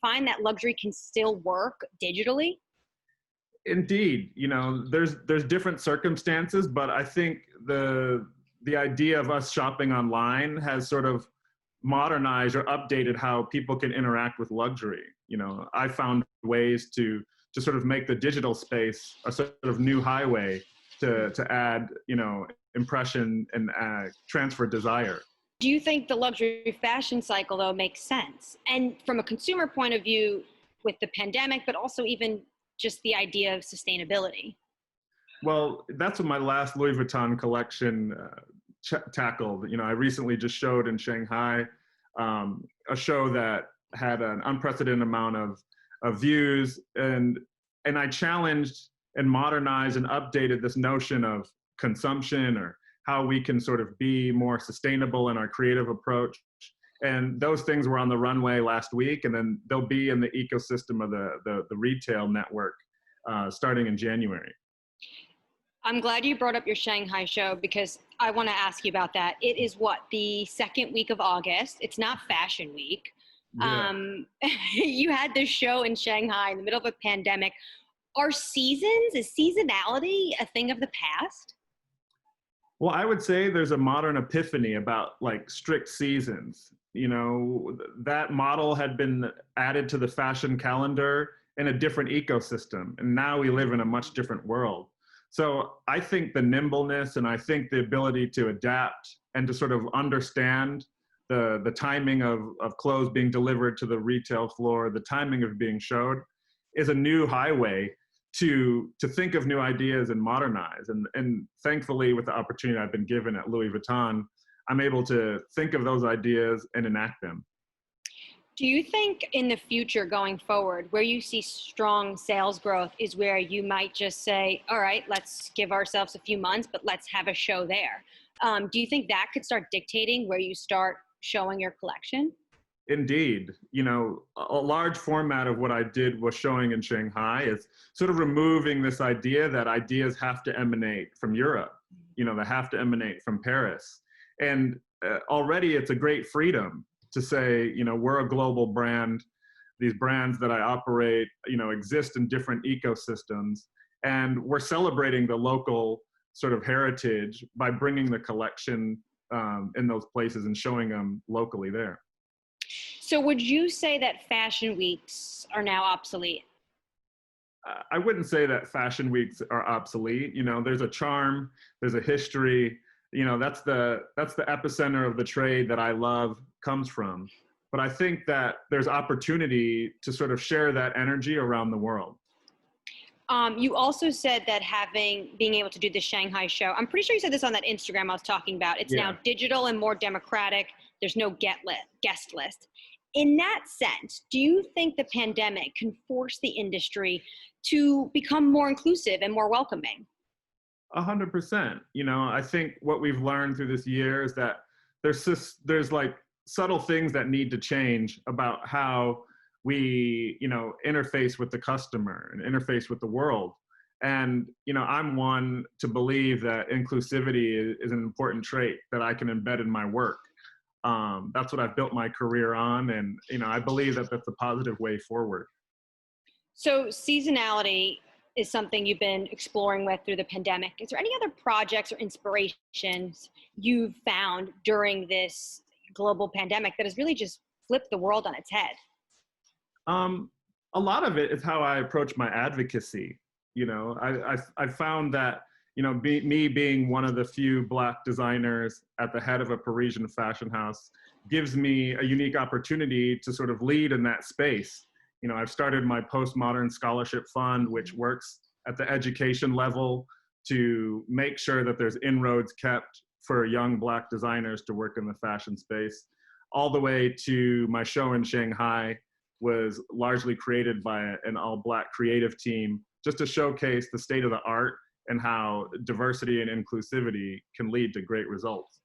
find that luxury can still work digitally? Indeed, there's different circumstances, but I think the idea of us shopping online has sort of modernized or updated how people can interact with luxury. I found ways to sort of make the digital space a sort of new highway to add, impression and transfer desire. Do you think the luxury fashion cycle, though, makes sense? And from a consumer point of view, with the pandemic, but also even just the idea of sustainability? Well, that's what my last Louis Vuitton collection tackled. I recently just showed in Shanghai a show that had an unprecedented amount of views, and I challenged and modernized and updated this notion of consumption, or how we can sort of be more sustainable in our creative approach. And those things were on the runway last week, and then they'll be in the ecosystem of the retail network starting in January. I'm glad you brought up your Shanghai show, because I want to ask you about that. It is the second week of August. It's not Fashion Week. Yeah. You had this show in Shanghai in the middle of a pandemic. Is seasonality a thing of the past? Well, I would say there's a modern epiphany about like strict seasons. That model had been added to the fashion calendar in a different ecosystem, and now we live in a much different world. So I think the nimbleness, and I think the ability to adapt and to sort of understand the timing of clothes being delivered to the retail floor, the timing of being showed, is a new highway to think of new ideas and modernize. And thankfully, with the opportunity I've been given at Louis Vuitton, I'm able to think of those ideas and enact them. Do you think in the future going forward, where you see strong sales growth is where you might just say, all right, let's give ourselves a few months, but let's have a show there? Do you think that could start dictating where you start showing your collection? Indeed. A large format of what I did was showing in Shanghai is sort of removing this idea that ideas have to emanate from Europe, they have to emanate from Paris. And already it's a great freedom to say, we're a global brand. These brands that I operate, exist in different ecosystems. And we're celebrating the local sort of heritage by bringing the collection in those places and showing them locally there. So would you say that fashion weeks are now obsolete? I wouldn't say that fashion weeks are obsolete. There's a charm, there's a history. That's the epicenter of the trade that I love comes from. But I think that there's opportunity to sort of share that energy around the world. You also said that being able to do the Shanghai show, I'm pretty sure you said this on that Instagram I was talking about. It's now digital and more democratic. There's no guest list. In that sense, do you think the pandemic can force the industry to become more inclusive and more welcoming? 100%. I think what we've learned through this year is that there's like subtle things that need to change about how we, interface with the customer and interface with the world. And, I'm one to believe that inclusivity is an important trait that I can embed in my work. That's what I've built my career on. And, I believe that that's a positive way forward. So seasonality is something you've been exploring with through the pandemic. Is there any other projects or inspirations you've found during this global pandemic that has really just flipped the world on its head? A lot of it is how I approach my advocacy. I found that, me being one of the few Black designers at the head of a Parisian fashion house gives me a unique opportunity to sort of lead in that space. I've started my postmodern scholarship fund, which works at the education level to make sure that there's inroads kept for young Black designers to work in the fashion space, all the way to my show in Shanghai was largely created by an all-Black creative team just to showcase the state of the art and how diversity and inclusivity can lead to great results.